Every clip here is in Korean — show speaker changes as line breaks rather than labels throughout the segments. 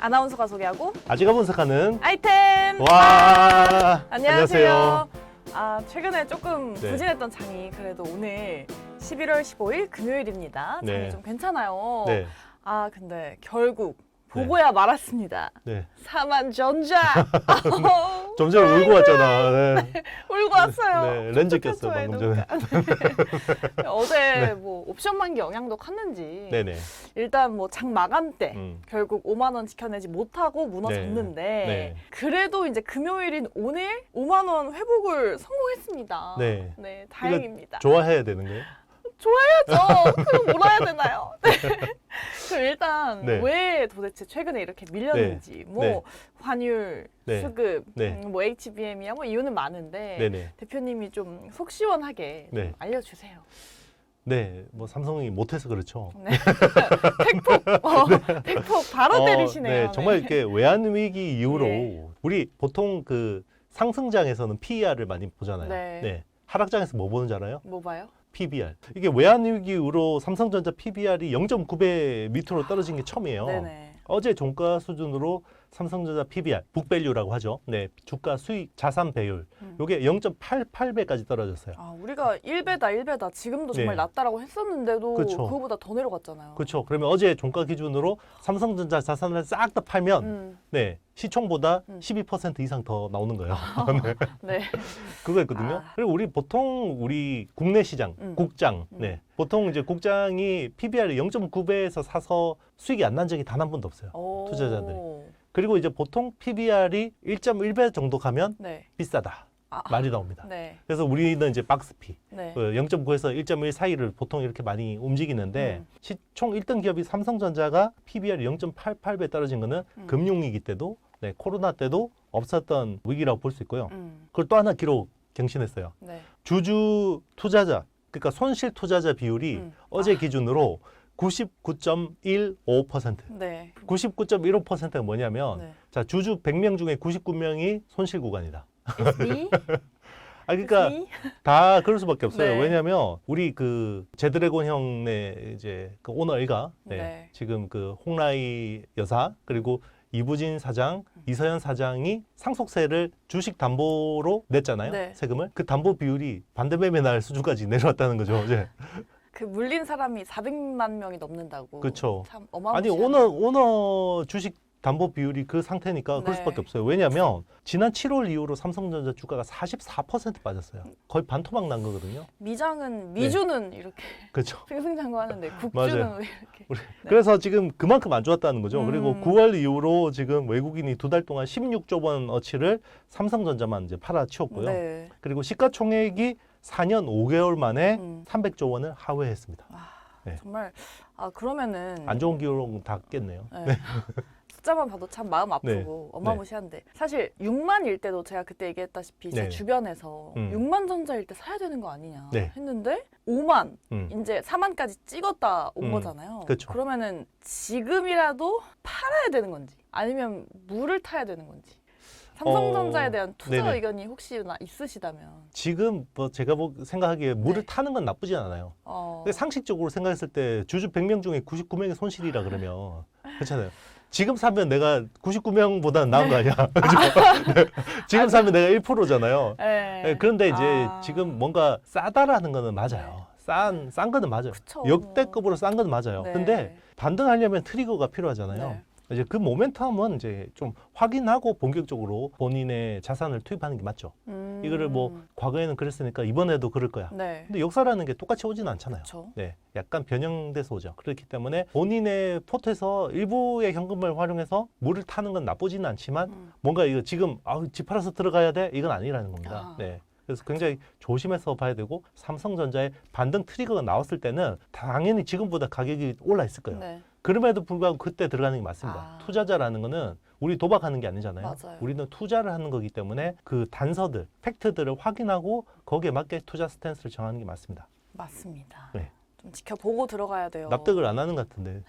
아나운서가 소개하고
아지가 분석하는
아이템.
와
안녕하세요. 최근에 조금
네.
부진했던 장이 그래도 오늘 11월 15일 금요일입니다. 장이
네.
좀 괜찮아요.
네.
근데 결국 보고야 말았습니다.
네.
사만전자.
좀 전에 울고 왔잖아. 네.
울고 왔어요.
네, 렌즈 꼈어
저의
방금 전에.
어제
네.
뭐 옵션 만기 영향도 컸는지
네네.
일단 뭐 장 마감 때
음.
결국 5만 원 지켜내지 못하고 무너졌는데
네.
그래도 이제 금요일인 오늘 5만 원 회복을 성공했습니다.
네.
네, 다행입니다.
좋아해야 되는 거예요?
그럼 뭐라 해야 되나요? 네. 그럼 일단
네.
왜 도대체 최근에 이렇게 밀렸는지 뭐
네.
환율,
네.
수급,
네.
뭐 HBM이야 뭐 이유는 많은데
네네.
대표님이 좀 속 시원하게
네.
좀 알려주세요.
네, 뭐 삼성이 못해서 그렇죠.
네. 팩폭 바로 때리시네요.
네, 정말 이렇게 외환 위기 이후로
네.
우리 보통 그 상승장에서는 PER을 많이 보잖아요.
네.
하락장에서 뭐 보는 줄 알아요?
뭐 봐요?
PBR. 이게 외환 위기 이후로 삼성전자 PBR이 0.9배 밑으로 떨어진 게 처음이에요.
네네.
어제 종가 수준으로 삼성전자 PBR, 북밸류라고 하죠. 네, 주가 수익 자산 배율. 요게 0.88배까지 떨어졌어요.
우리가 1배다. 지금도 정말
네.
낮다라고 했었는데도
그쵸.
그거보다 더 내려갔잖아요.
그렇죠. 그러면 어제 종가 기준으로 삼성전자 자산을 싹 다 팔면 네, 시총보다 12% 이상 더 나오는 거예요. 네.
네.
그거였거든요. 그리고 우리 국내 시장, 국장. 네. 보통 이제 국장이 PBR이 0.9배에서 사서 수익이 안 난 적이 단 한 번도 없어요. 투자자들이. 그리고 이제 보통 PBR이 1.1배 정도 가면
네.
비싸다. 말이 나옵니다.
네.
그래서 우리는 이제 박스피
네.
0.9에서 1.1 사이를 보통 이렇게 많이 움직이는데 시총 1등 기업이 삼성전자가 PBR이 0.88배 떨어진 거는 금융위기 때도 네, 코로나 때도 없었던 위기라고 볼 수 있고요. 그걸 또 하나 기록 갱신했어요.
네.
주주 투자자, 그러니까 손실 투자자 비율이 어제 기준으로 99.15%.
네.
99.15%가 뭐냐면
네.
자, 주주 100명 중에 99명이 손실 구간이다.
SB?
그러니까
SB?
다 그럴 수밖에 없어요.
네.
왜냐하면 우리 그 제드래곤 형네 이제 그 오너가
네.
지금 그 홍라희 여사 그리고 이부진 사장, 이서연 사장이 상속세를 주식 담보로 냈잖아요.
네.
세금을. 그 담보 비율이 반대매매 날 수준까지 내려왔다는 거죠. 이제.
그 물린 사람이 400만 명이 넘는다고.
그렇죠.
참
아니
어마무시한.
오너 주식 담보 비율이 그 상태니까 그럴
네.
수밖에 없어요. 왜냐하면 지난 7월 이후로 삼성전자 주가가 44% 빠졌어요. 거의 반토막 난 거거든요.
미주는 이렇게
그렇죠.
승승장구하는데 국주는
맞아요.
왜 이렇게?
그래서 지금 그만큼 안 좋았다는 거죠. 그리고
9월
9월 이후로 지금 외국인이 2달 동안 16조 원 어치를 삼성전자만 이제 팔아치웠고요.
네.
그리고 시가총액이 4년 5개월 만에 300조 원을 하회했습니다. 네.
정말 그러면은
안 좋은 기록 다 깼네요.
네. 숫자만 봐도 참 마음 아프고 어마무시한데 사실 6만일 때도 제가 그때 얘기했다시피 제
네.
주변에서 6만 전자일 때 사야 되는 거 아니냐
네.
했는데 5만 이제 4만까지 찍었다 온
음.
거잖아요.
그렇죠.
그러면은 지금이라도 팔아야 되는 건지 아니면 물을 타야 되는 건지 삼성전자에 대한 투자
네네.
의견이 혹시나 있으시다면
지금 뭐 제가 생각하기에 물을
네.
타는 건 나쁘지 않아요. 근데 상식적으로 생각했을 때 주주 100명 중에 99명이 손실이라 그러면 그렇잖아요. 지금 사면 내가 99명보다는 나은 거 아니야. 그죠? 네. 지금 사면 내가 1%잖아요.
네.
그런데 이제 지금 뭔가 싸다라는 거는 맞아요. 싼 거는 맞아요.
그쵸.
역대급으로 싼 건 맞아요.
네.
근데 반등하려면 트리거가 필요하잖아요.
네.
이제 그 모멘텀은 이제 좀 확인하고 본격적으로 본인의 자산을 투입하는 게 맞죠. 이거를 뭐 과거에는 그랬으니까 이번에도 그럴 거야.
네.
근데 역사라는 게 똑같이 오지는 않잖아요.
그쵸.
네, 약간 변형돼서 오죠. 그렇기 때문에 본인의 포트에서 일부의 현금을 활용해서 물을 타는 건 나쁘지는 않지만 뭔가 이거 지금 집 팔아서 들어가야 돼? 이건 아니라는 겁니다. 네. 그래서 굉장히 조심해서 봐야 되고 삼성전자의 반등 트리거가 나왔을 때는 당연히 지금보다 가격이 올라 있을 거예요.
네.
그럼에도 불구하고 그때 들어가는 게 맞습니다. 투자자라는 거는 우리 도박하는 게 아니잖아요.
맞아요.
우리는 투자를 하는 거기 때문에 그 단서들, 팩트들을 확인하고 거기에 맞게 투자 스탠스를 정하는 게 맞습니다.
맞습니다.
네.
좀 지켜보고 들어가야 돼요.
납득을 안 하는 것 같은데.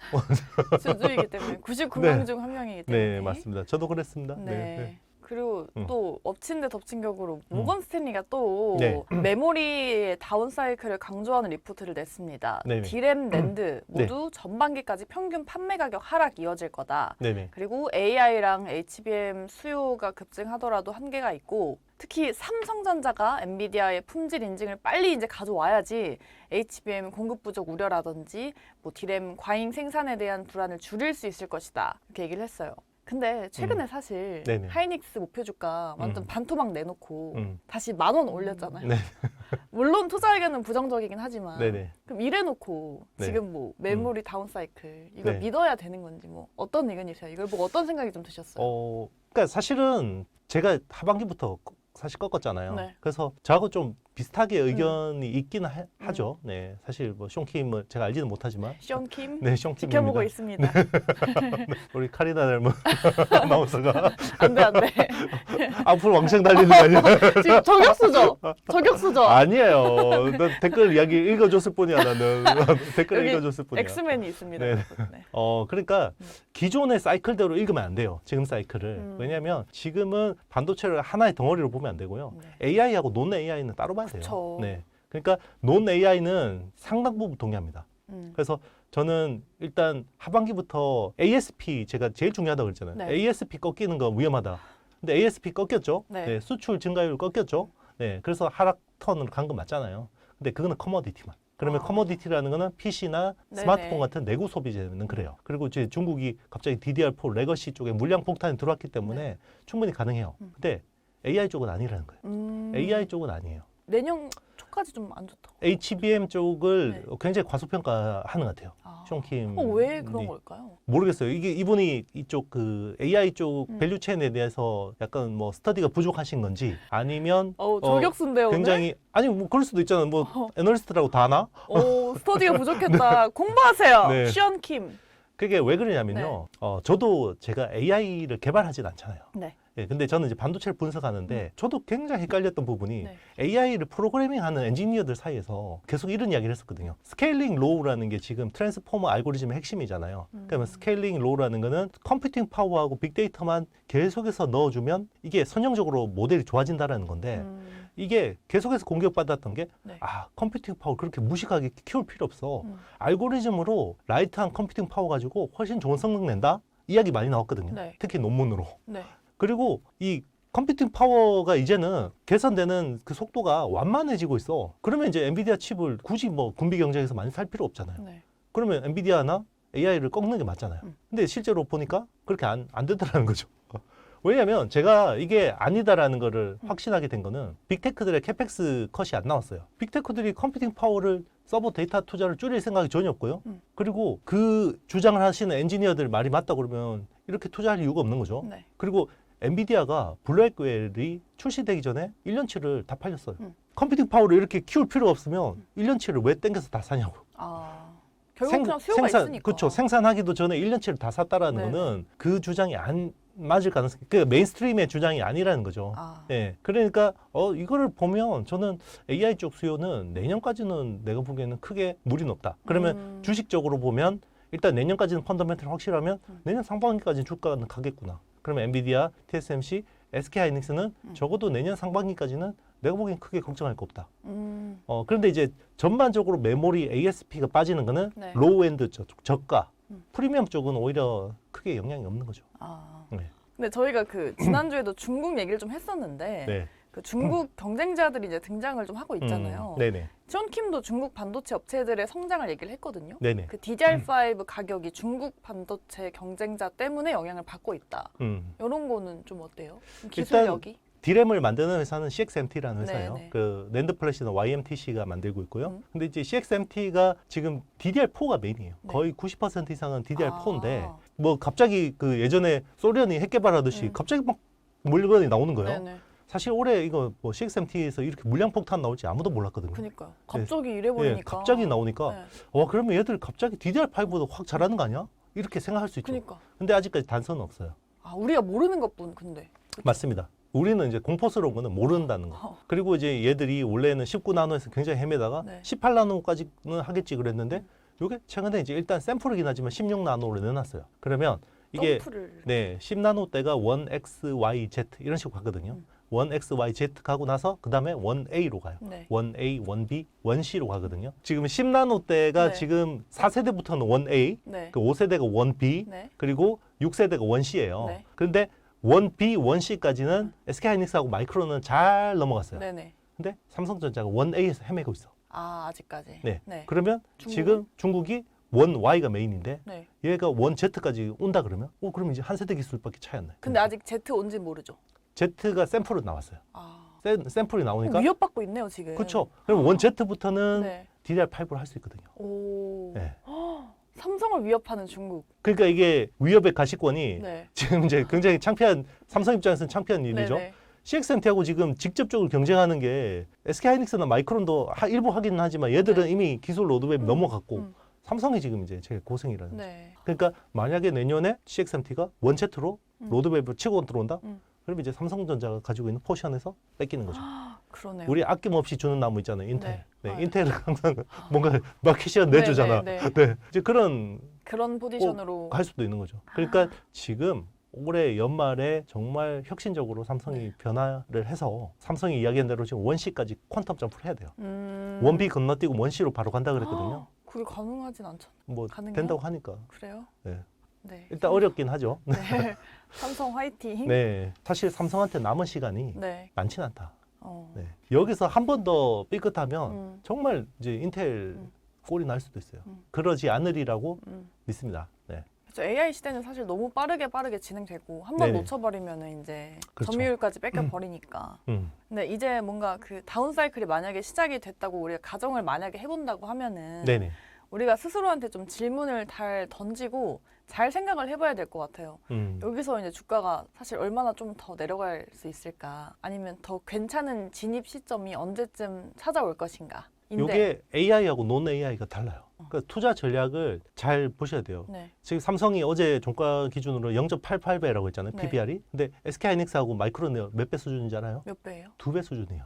주주이기 때문에 99명
네.
중 한 명이기 때문에.
네, 맞습니다. 저도 그랬습니다.
네. 그리고 또 엎친 데 덮친 격으로 모건 스탠리가 또
네.
메모리의 다운 사이클을 강조하는 리포트를 냈습니다.
네네.
디램, 낸드 모두 전반기까지 평균 판매 가격 하락 이어질 거다.
네네.
그리고 AI랑 HBM 수요가 급증하더라도 한계가 있고 특히 삼성전자가 엔비디아의 품질 인증을 빨리 이제 가져와야지 HBM 공급 부족 우려라든지 뭐 디램 과잉 생산에 대한 불안을 줄일 수 있을 것이다. 이렇게 얘기를 했어요. 근데 최근에 사실
네네.
하이닉스 목표 주가 완전 반토막 내놓고
음.
다시 10,000원 올렸잖아요.
네.
물론 투자 의견은 부정적이긴 하지만
네네.
그럼 이래놓고
네.
지금 뭐 메모리 다운 사이클 이걸
네.
믿어야 되는 건지 뭐 어떤 의견이세요? 이걸 보고 어떤 생각이 좀 드셨어요?
그러니까 사실은 제가 하반기부터 사실 꺾었잖아요.
네.
그래서 저하고 좀 비슷하게 의견이 있기는 하죠. 네, 사실 뭐 숀킴을 제가 알지는 못하지만,
션킴
네, 숀킴입니다.
지켜보고 있습니다.
우리 카리나 닮은 아나운서가
안돼 안돼.
앞으로 왕창 달리는 거 아니야?
지금 저격수죠? 저격수죠?
아니에요. 난 댓글 이야기 읽어줬을 뿐이야. 나는 댓글
여기
읽어줬을 뿐이야.
엑스맨이 있습니다.
네.
여러분. 네.
그러니까 기존의 사이클대로 읽으면 안 돼요. 지금 사이클을. 왜냐하면 지금은 반도체를 하나의 덩어리로 보면 안 되고요.
네.
AI하고 논 AI는 따로 봐야 돼요.
그쵸.
네. 그러니까 논 AI는 상당 부분 동의합니다. 그래서 저는 일단 하반기부터 ASP 제가 제일 중요하다고 그랬잖아요.
네.
ASP 꺾이는 건 위험하다. 근데 ASP 꺾였죠.
네.
네, 수출 증가율 꺾였죠. 네, 그래서 하락 턴으로 간 건 맞잖아요. 근데 그거는 커머디티만. 그러면 커머디티라는 거는 PC나
네네.
스마트폰 같은 내구 소비재는 그래요. 그리고 이제 중국이 갑자기 DDR4 레거시 쪽에 물량 폭탄이 들어왔기 때문에
네.
충분히 가능해요. 근데 AI 쪽은 아니라는 거예요. AI 쪽은 아니에요.
내년 초까지 좀 안 좋다.
HBM 쪽을
네.
굉장히 과소평가하는 것 같아요. 숀킴.
왜 그런 걸까요?
모르겠어요. 이게 이분이 이쪽 그 AI 쪽 밸류체인에 대해서 약간 뭐 스터디가 부족하신 건지 아니면
저격수인데요.
굉장히 아니 뭐 그럴 수도 있잖아요. 뭐 애널리스트라고 다 아나?
오늘? 스터디가 부족했다. 공부하세요.
네.
션킴.
그게 왜 그러냐면요. 저도 제가 AI를 개발하진 않잖아요.
네.
예, 근데 저는 이제 반도체를 분석하는데 저도 굉장히 헷갈렸던 부분이
네.
AI를 프로그래밍하는 엔지니어들 사이에서 계속 이런 이야기를 했었거든요. 스케일링 로우라는 게 지금 트랜스포머 알고리즘의 핵심이잖아요. 그러면 스케일링 로우라는 거는 컴퓨팅 파워하고 빅데이터만 계속해서 넣어주면 이게 선형적으로 모델이 좋아진다라는 건데 이게 계속해서 공격받았던 게
네.
컴퓨팅 파워 그렇게 무식하게 키울 필요 없어. 알고리즘으로 라이트한 컴퓨팅 파워 가지고 훨씬 좋은 성능 낸다? 이야기 많이 나왔거든요.
네.
특히 논문으로.
네.
그리고 이 컴퓨팅 파워가 이제는 개선되는 그 속도가 완만해지고 있어. 그러면 이제 엔비디아 칩을 굳이 뭐 군비 경쟁에서 많이 살 필요 없잖아요.
네.
그러면 엔비디아나 AI를 꺾는 게 맞잖아요. 근데 실제로 보니까 그렇게 안 되더라는 거죠. 왜냐하면 제가 이게 아니다라는 거를 확신하게 된 거는 빅테크들의 캐펙스 컷이 안 나왔어요. 빅테크들이 컴퓨팅 파워를 서버 데이터 투자를 줄일 생각이 전혀 없고요. 그리고 그 주장을 하시는 엔지니어들 말이 맞다 그러면 이렇게 투자할 이유가 없는 거죠.
네.
그리고 엔비디아가 블랙웰이 출시되기 전에 1년치를 다 팔렸어요. 컴퓨팅 파워를 이렇게 키울 필요가 없으면 1년치를 왜 땡겨서 다 사냐고.
결국 그냥 수요가 있으니까.
그렇죠. 생산하기도 전에 1년치를 다 샀다라는
네네.
거는 그 주장이 안 맞을 가능성이, 그 메인스트림의 주장이 아니라는 거죠. 네. 그러니까 이거를 보면 저는 AI 쪽 수요는 내년까지는 내가 보기에는 크게 무리는 없다. 그러면 주식적으로 보면 일단 내년까지는 펀더멘털 확실하면 내년 상반기까지는 주가는 가겠구나. 그러면 엔비디아, TSMC, SK하이닉스는 적어도 내년 상반기까지는 내가 보기엔 크게 걱정할 거 없다. 그런데 이제 전반적으로 메모리 ASP가 빠지는 거는
네.
로우엔드 저가, 프리미엄 쪽은 오히려 크게 영향이 없는 거죠. 네.
근데 저희가 그 지난주에도 중국 얘기를 좀 했었는데
네.
그 중국 경쟁자들이 이제 등장을 좀 하고 있잖아요.
네네.
션킴도 중국 반도체 업체들의 성장을 얘기를 했거든요.
네네.
그 DDR5 가격이 중국 반도체 경쟁자 때문에 영향을 받고 있다. 이런 거는 좀 어때요? 기술력이?
디램을 만드는 회사는 CXMT라는 회사예요.
네네.
그 낸드 플래시는 YMTC가 만들고 있고요. 근데 이제 CXMT가 지금 DDR4가 메인이에요.
네.
거의 90% 이상은 DDR4인데 뭐 갑자기 그 예전에 소련이 핵 개발하듯이 갑자기 막 물건이 나오는 거예요.
네네.
사실 올해 이거 뭐 CXMT에서 이렇게 물량 폭탄 나올지 아무도 몰랐거든요.
그러니까요. 갑자기 이래 보니까.
갑자기 나오니까
네.
그러면 얘들 갑자기 DDR5보다 확 잘하는 거 아니야? 이렇게 생각할 수 있죠.
그러니까.
근데 아직까지 단서는 없어요.
우리가 모르는 것뿐 근데. 그쵸?
맞습니다. 우리는 이제 공포스러운 거는 모른다는 거. 그리고 이제 얘들이 원래는 19나노에서 굉장히 헤매다가
네.
18나노까지는 하겠지 그랬는데 요게 최근에 이제 일단 샘플이긴 하지만 16나노로 내놨어요. 그러면 이게
점프를.
네, 10나노대가 1XYZ 이런 식으로 가거든요. 1XYZ 가고 나서 그 다음에 1A로 가요.
네.
1A, 1B, 1C로 가거든요. 지금 10나노대가
네.
지금 4세대부터는 1A,
네.
그 5세대가 1B,
네.
그리고 6세대가 1C예요.
네.
그런데 1B, 1C까지는 SK하이닉스하고 마이크론은 잘 넘어갔어요.
네네.
근데 삼성전자가 1A에서 헤매고 있어.
아, 아직까지.
네.
네.
그러면
중국은?
지금 중국이 1Y가 메인인데
네.
얘가 1Z까지 온다 그러면 그럼 이제 한 세대 기술밖에 차이 안 나요.
근데 아직 Z 온지 모르죠.
Z가 샘플로 나왔어요.
아.
샘플이 나오니까
위협받고 있네요, 지금.
그렇죠. 그럼 1Z부터는
네.
DDR5를 할 수 있거든요.
오.
네.
삼성을 위협하는 중국.
그러니까 이게 위협의 가시권이
네.
지금 이제 굉장히 창피한 삼성 입장에서는 창피한 일이죠.
네네.
CXMT하고 지금 직접적으로 경쟁하는 게 SK하이닉스나 마이크론도 일부 하기는 하지만 얘들은
네.
이미 기술 로드맵 넘어갔고
음.
삼성이 지금 이제 제일 고생이라는 거죠.
네.
그러니까 만약에 내년에 CXMT가 1Z로 로드맵을 치고 들어온다? 그럼 이제 삼성전자가 가지고 있는 포션에서 뺏기는 거죠.
그러네요.
우리 아낌없이 주는 나무 있잖아요. 인텔.
네.
네, 인텔은 항상 뭔가 마켓시어 내주잖아.
네.
네. 이제 그런
그런 포지션으로.
갈 수도 있는 거죠. 그러니까 지금 올해 연말에 정말 혁신적으로 삼성이 변화를 해서 삼성이 이야기한 대로 지금 1C까지 퀀텀 점프를 해야 돼요. 1B 건너뛰고 1C로 바로 간다 그랬거든요.
그게 가능하진 않죠.
뭐
가능해요?
된다고 하니까.
그래요?
네.
네.
일단 어렵긴 하죠.
네. 삼성 화이팅.
네. 사실 삼성한테 남은 시간이
네.
많진 않다.
어.
네. 여기서 한 번 더 삐끗하면
음.
정말 이제 인텔 꼴이 날 수도 있어요.
음.
그러지 않으리라고
음.
믿습니다. 네.
그렇죠. AI 시대는 사실 너무 빠르게 진행되고 한 번
네네.
놓쳐버리면은 이제
그렇죠.
점유율까지 뺏겨버리니까. 근데 이제 뭔가 그 다운 사이클이 만약에 시작이 됐다고 우리가 가정을 만약에 해본다고 하면은
네네.
우리가 스스로한테 좀 질문을 잘 던지고 잘 생각을 해봐야 될 것 같아요. 여기서 이제 주가가 사실 얼마나 좀 더 내려갈 수 있을까? 아니면 더 괜찮은 진입 시점이 언제쯤 찾아올 것인가?
이게 AI하고 논 AI가 달라요. 그러니까 투자 전략을 잘 보셔야 돼요.
네.
지금 삼성이 어제 종가 기준으로 0.88배라고 했잖아요.
네.
PBR이. 근데 SK하이닉스하고 마이크론은 몇 배 수준인지 알아요?
몇 배예요?
2배 수준이에요.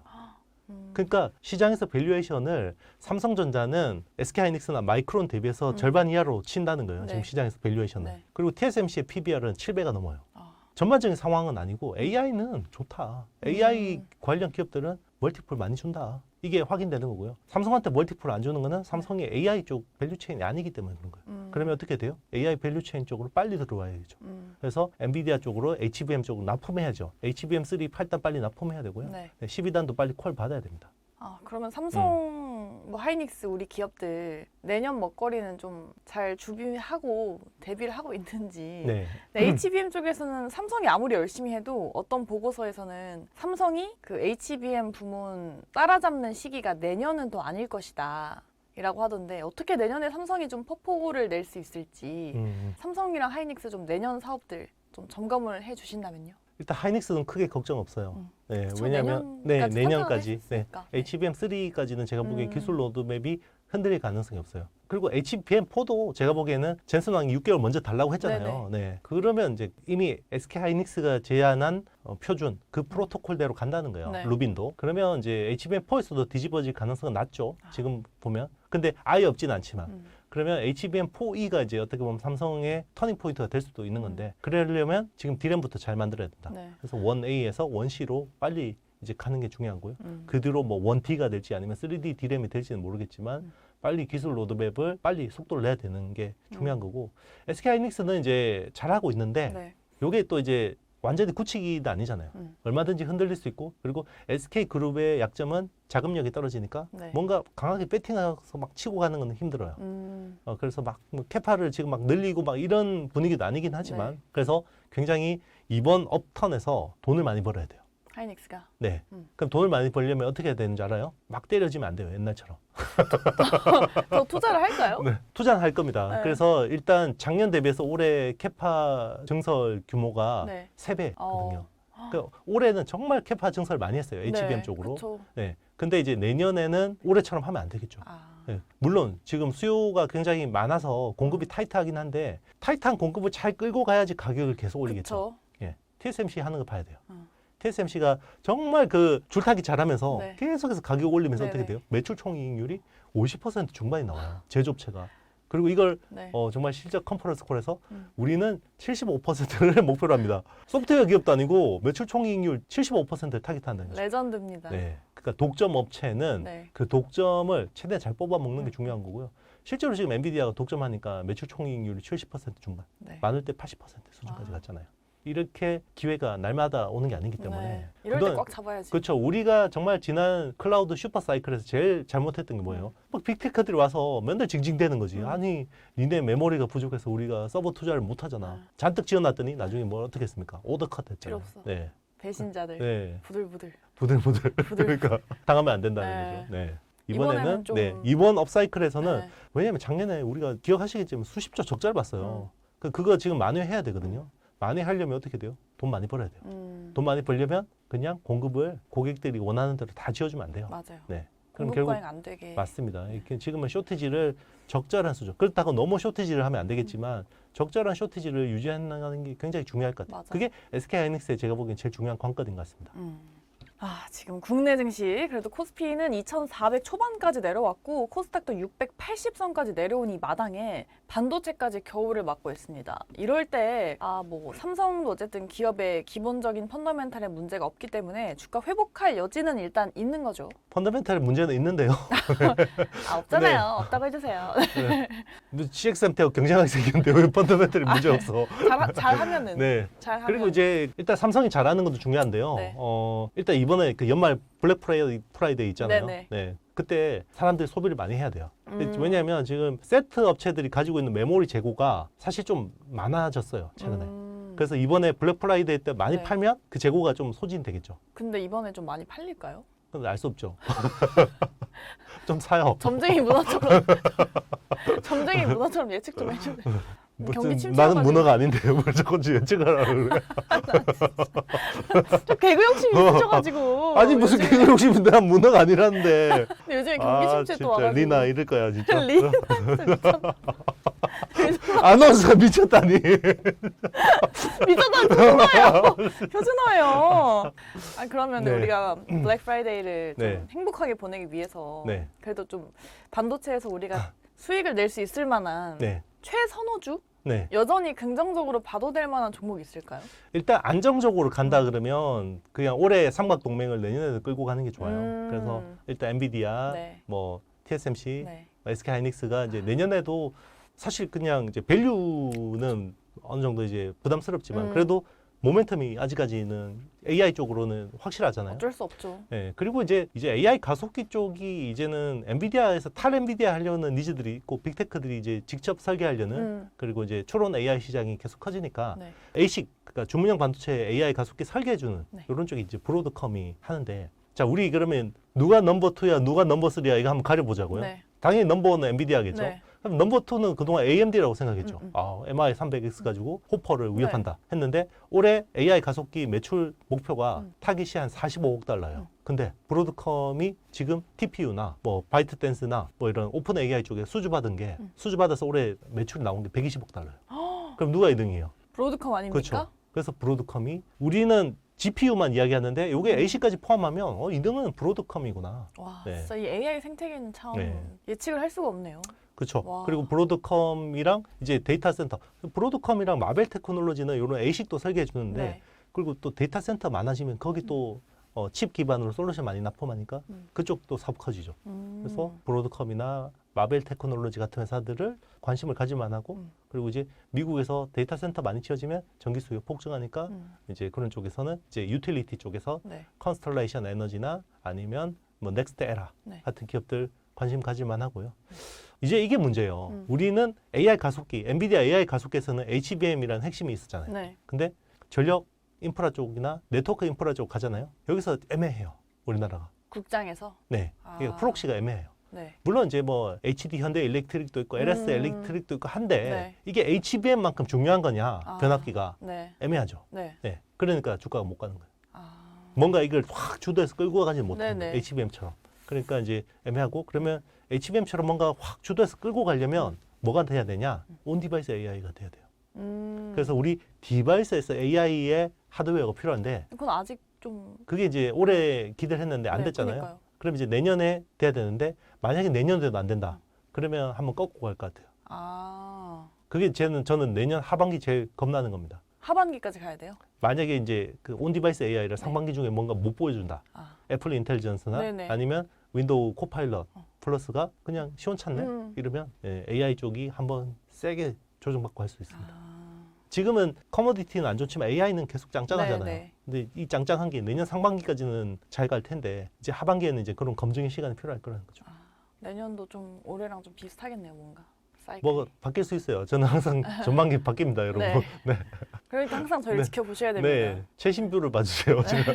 음.
그러니까 시장에서 밸류에이션을 삼성전자는 SK하이닉스나 마이크론 대비해서 절반 이하로 친다는 거예요.
네.
지금 시장에서 밸류에이션을.
네.
그리고 TSMC의 PBR은 7배가 넘어요.
아.
전반적인 상황은 아니고 AI는 좋다. AI 관련 기업들은 멀티플 많이 준다. 이게 확인되는 거고요. 삼성한테 멀티플 안 주는 거는 삼성의 AI 쪽 밸류체인이 아니기 때문에 그런 거예요. 그러면 어떻게 돼요? AI 밸류체인 쪽으로 빨리 들어와야죠. 그래서 엔비디아 쪽으로 HBM 쪽으로 납품해야죠. HBM3 8단 빨리 납품해야 되고요.
네.
12단도 빨리 콜 받아야 됩니다.
아, 그러면 삼성, 뭐 하이닉스 우리 기업들 내년 먹거리는 좀 잘 준비하고 대비를 하고 있는지.
네.
근데 HBM 쪽에서는 삼성이 아무리 열심히 해도 어떤 보고서에서는 삼성이 그 HBM 부문 따라잡는 시기가 내년은 또 아닐 것이다. 이라고 하던데 어떻게 내년에 삼성이 좀 폭포를 낼 수 있을지 삼성이랑 하이닉스 좀 내년 사업들 좀 점검을 해 주신다면요.
일단 하이닉스는 크게 걱정 없어요. 네,
그쵸,
왜냐하면 내년까지 HBM3까지는 제가 보기에 기술 로드맵이 흔들릴 가능성이 없어요. 그리고 HBM4도 제가 보기에는 젠슨 왕이 6개월 먼저 달라고 했잖아요. 네, 그러면 이제 이미 SK 하이닉스가 제안한 표준 그 프로토콜대로 간다는 거예요.
네.
루빈도. 그러면 이제 HBM4에서도 뒤집어질 가능성은 낮죠. 지금 보면. 근데 아예 없진 않지만. 그러면 HBM4E가 이제 어떻게 보면 삼성의 터닝 포인트가 될 수도 있는 건데 그러려면 지금 디램부터 잘 만들어야 된다.
네.
그래서 1A에서 1C로 빨리 이제 가는 게 중요하고요. 그 뒤로 뭐 1D가 될지 아니면 3D 디램이 될지는 모르겠지만 빨리 기술 로드맵을 빨리 속도를 내야 되는 게 중요한 거고 SK하이닉스는 이제 잘하고 있는데
네.
요게 또 이제 완전히 굳히기도 아니잖아요. 얼마든지 흔들릴 수 있고 그리고 SK그룹의 약점은 자금력이 떨어지니까
네.
뭔가 강하게 배팅해서 막 치고 가는 건 힘들어요. 그래서 막뭐 캐파를 지금 막 늘리고 막 이런 분위기도 아니긴 하지만
네.
그래서 굉장히 이번 업턴에서 돈을 많이 벌어야 돼요.
하이닉스가
네. 그럼 돈을 많이 벌려면 어떻게 해야 되는지 알아요? 막 때려지면 안 돼요. 옛날처럼.
더 투자를 할까요?
네. 투자는 할 겁니다.
네.
그래서 일단 작년 대비해서 올해 캐파 증설 규모가
네.
3배거든요. 그러니까 올해는 정말 캐파 증설 많이 했어요. HBM
네,
쪽으로.
그쵸.
네. 근데 이제 내년에는 올해처럼 하면 안 되겠죠.
아.
네. 물론 지금 수요가 굉장히 많아서 공급이 타이트하긴 한데 타이트한 공급을 잘 끌고 가야지 가격을 계속 올리겠죠.
그쵸.
예. TSMC 하는 거 봐야 돼요. TSMC가 정말 그 줄타기 잘하면서
네.
계속해서 가격 올리면서
네네.
어떻게 돼요? 매출 총이익률이 50% 중반이 나와요. 제조업체가. 그리고 이걸
네.
정말 실적 컨퍼런스 콜에서
음.
우리는 75%를 목표로 합니다. 소프트웨어 기업도 아니고 매출 총이익률 75%를 타깃한다는 거죠.
레전드입니다.
네. 그러니까 독점 업체는
네.
그 독점을 최대한 잘 뽑아먹는 게
음.
중요한 거고요. 실제로 지금 엔비디아가 독점하니까 매출 총이익률이 70% 중반,
네.
많을 때 80% 수준까지
아.
갔잖아요. 이렇게 기회가 날마다 오는 게 아니기 때문에
네. 이럴 때 꽉 잡아야지.
그렇죠. 우리가 정말 지난 클라우드 슈퍼 사이클에서 제일 잘못했던 게 뭐예요? 막 빅테크들이 와서 맨날 징징대는 거지. 아니, 니네 메모리가 부족해서 우리가 서버 투자를 못 하잖아. 잔뜩 지어놨더니 나중에 뭘 어떻게 했습니까? 오더 컷
필요
했잖아요.
없어.
네.
배신자들.
네.
부들부들.
부들부들.
부들.
그러니까 당하면 안 된다는
네.
거죠. 네.
이번에는
이번에는
좀-
네, 이번 업사이클에서는
네.
왜냐하면 작년에 우리가 기억하시겠지만 수십조 적자를 봤어요. 그거 지금 만회해야 되거든요. 만회하려면 어떻게 돼요? 돈 많이 벌어야 돼요. 돈 많이 벌려면 그냥 공급을 고객들이 원하는 대로 다 지어주면 안 돼요.
맞아요.
네. 그럼
공급
결국
과잉 안 되게.
맞습니다. 이렇게 지금은 쇼티지를 적절한 수준. 그렇다고 너무 쇼티지를 하면 안 되겠지만 적절한 쇼티지를 유지하는 게 굉장히 중요할 것 같아요.
맞아요.
그게 SK하이닉스의 제가 보기엔 제일 중요한 관건인 것 같습니다.
지금 국내 증시 그래도 코스피는 2,400 초반까지 내려왔고 코스닥도 680선까지 내려온 이 마당에 반도체까지 겨울을 맞고 있습니다. 이럴 때 뭐 삼성도 어쨌든 기업의 기본적인 펀더멘탈에 문제가 없기 때문에 주가 회복할 여지는 일단 있는 거죠.
펀더멘탈 문제는 있는데요.
없잖아요.
네.
없다고 해주세요.
CXMT하고 경쟁하게 생겼는데 왜 펀더멘탈이 문제 없어?
잘하면은.
네.
잘하면.
그리고 이제 일단 삼성이 잘하는 것도 중요한데요.
네.
일단 이번에 그 연말 블랙 프라이데이 있잖아요.
네네.
네. 그때 사람들이 소비를 많이 해야 돼요. 왜냐하면 지금 세트 업체들이 가지고 있는 메모리 재고가 사실 좀 많아졌어요. 최근에. 그래서 이번에 블랙 프라이데이 때 많이
네.
팔면 그 재고가 좀 소진되겠죠.
근데 이번에 좀 많이 팔릴까요?
근데 알 수 없죠. 좀 사요.
점쟁이 문어처럼 점쟁이 문어처럼 예측 좀 해주세요. 경기 침체여가지고.
나는 문어가 아닌데 뭘 자꾸 예측하라고 그래.
저 개그 욕심이 있으셔가지고.
아니 무슨
요즘에-
개그 욕심인데 난 문어가 아니라는데.
근데 요즘에 경기 침체
진짜
또 와가지고.
리나 이럴 거야 진짜.
리나 미쳤다.
아나운서 미쳤다니.
미쳤다. 표준어예요. 표준어예요. 그러면
네.
우리가 블랙 프라이데이를 좀
네.
행복하게 보내기 위해서
네.
그래도 좀 반도체에서 우리가 수익을 낼 수 있을 만한
네.
최선호주?
네.
여전히 긍정적으로 봐도 될 만한 종목이 있을까요?
일단 안정적으로 간다 그러면 그냥 올해 삼각 동맹을 내년에도 끌고 가는 게 좋아요. 그래서 일단 엔비디아,
네.
뭐 TSMC,
네.
SK하이닉스가 이제 내년에도 사실 그냥 이제 밸류는 어느 정도 이제 부담스럽지만 그래도 모멘텀이 아직까지는 AI 쪽으로는 확실하잖아요.
어쩔 수 없죠.
네, 그리고 이제 AI 가속기 쪽이 이제는 엔비디아에서 탈 엔비디아 하려는 니즈들이 있고 빅테크들이 이제 직접 설계하려는 그리고 이제 초론 AI 시장이 계속 커지니까
네.
ASIC 그러니까 주문형 반도체 AI 가속기 설계해주는
네.
이런 쪽이 이제 브로드컴이 하는데 자 우리 그러면 누가 넘버 2야 누가 넘버 3야 이거 한번 가려보자고요.
네.
당연히 넘버 1은 엔비디아겠죠.
네.
그럼 넘버 2는 그동안 AMD라고 생각했죠.
음.
MI 300X 가지고 호퍼를 위협한다 했는데 올해 AI 가속기 매출 목표가 타깃이 한 45억 달러예요. 근데 브로드컴이 지금 TPU나 뭐 바이트 댄스나 뭐 이런 오픈 AI 쪽에 수주받은 게 수주받아서 올해 매출 나온 게 120억 달러예요. 그럼 누가 2등이에요?
브로드컴 아닙니까?
그렇죠. 그래서 브로드컴이 우리는 GPU만 이야기하는데 이게 AC까지 포함하면 2등은 브로드컴이구나.
와,
네.
진짜 이 AI 생태계는 참
네.
예측을 할 수가 없네요.
그렇죠.
와.
그리고 브로드컴이랑 이제 데이터 센터, 브로드컴이랑 마벨 테크놀로지는 이런 ASIC도 설계해 주는데
네.
그리고 또 데이터 센터 많아지면 거기 또 칩 기반으로 솔루션 많이 납품하니까 그쪽도 사업 커지죠. 그래서 브로드컴이나 마벨 테크놀로지 같은 회사들을 관심을 가질만 하고 그리고 이제 미국에서 데이터 센터 많이 지어지면 전기 수요 폭증하니까 이제 그런 쪽에서는 이제 유틸리티 쪽에서
네.
컨스텔레이션 에너지나 아니면 뭐 넥스트 에라
네.
같은 기업들 관심 가질만 하고요. 이제 이게 문제예요. 우리는 AI 가속기, 엔비디아 AI 가속기에서는 HBM이라는 핵심이 있었잖아요.
네.
근데 전력 인프라 쪽이나 네트워크 인프라 쪽 가잖아요. 여기서 애매해요. 우리나라가.
국장에서.
네. 이게 프록시가 애매해요.
네.
물론 이제 뭐 HD 현대 일렉트릭도 있고 LS 엘렉트릭도 있고 한데
네.
이게 HBM만큼 중요한 거냐 변압기가
네.
애매하죠.
네.
네. 그러니까 주가가 못 가는 거예요.
아.
뭔가 이걸 확 주도해서 끌고 가지 못하는
네네.
거예요. HBM처럼. 그러니까 이제 애매하고 그러면 HBM처럼 뭔가 확 주도해서 끌고 가려면 뭐가 돼야 되냐? 온 디바이스 AI가 돼야 돼요. 그래서 우리 디바이스에서 AI의 하드웨어가 필요한데
그건 아직 좀.
그게 이제 올해 기대를 했는데 안
네,
됐잖아요.
그러니까요.
그럼 이제 내년에 돼야 되는데 만약에 내년에도 안 된다. 그러면 한번 꺾고 갈 것 같아요.
아,
그게 저는 내년 하반기 제일 겁나는 겁니다.
하반기까지 가야 돼요?
만약에 이제 그 온디바이스 AI를
네.
상반기 중에 뭔가 못 보여준다.
아,
애플 인텔리전스나
네네.
아니면 윈도우 코파일럿 플러스가 그냥 시원찮네 이러면 AI 쪽이 한번 세게 조정받고 할 수 있습니다.
아,
지금은 커머디티는 안 좋지만 AI는 계속 짱짱하잖아요.
네네.
근데 이 짱짱한 게 내년 상반기까지는 잘 갈 텐데 이제 하반기에는 이제 그런 검증의 시간이 필요할 거라는 거죠.
내년도 좀 올해랑 좀 비슷하겠네요, 뭔가. 사이클이.
뭐 바뀔 수 있어요. 저는 항상 전반기 바뀝니다, 여러분.
네.
네.
그러니까 항상 저희를
네.
지켜보셔야 됩니다.
네, 최신뷰를 봐주세요. 제가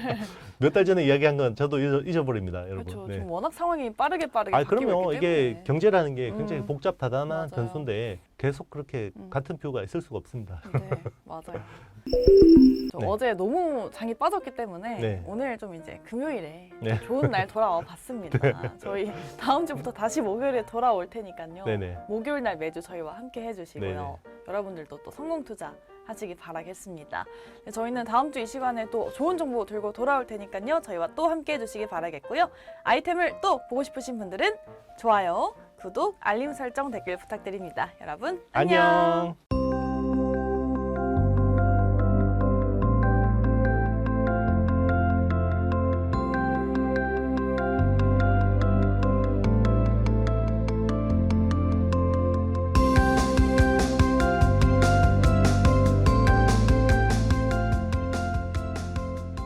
몇 달 전에 이야기한 건 저도 잊어버립니다, 여러분.
그렇죠.
네.
지금 워낙 상황이 빠르게
아,
바뀌고
그럼요.
있기
이게
때문에.
경제라는 게 굉장히
음.
복잡다단한
맞아요.
변수인데 계속 그렇게
음.
같은 뷰가 있을 수가 없습니다.
네, 맞아요. 저
네.
어제 너무 장이 빠졌기 때문에
네.
오늘 좀 이제 금요일에
네.
좋은 날 돌아와 봤습니다. 저희 다음 주부터 다시 목요일에 돌아올 테니까요.
네네.
목요일 날 매주 저희와 함께 해주시고요.
네네.
여러분들도 또 성공 투자 하시기 바라겠습니다. 네, 저희는 다음 주 이 시간에 또 좋은 정보 들고 돌아올 테니까요. 저희와 또 함께 해주시기 바라겠고요. 아이템을 또 보고 싶으신 분들은 좋아요, 구독, 알림 설정, 댓글 부탁드립니다. 여러분 안녕.
안녕.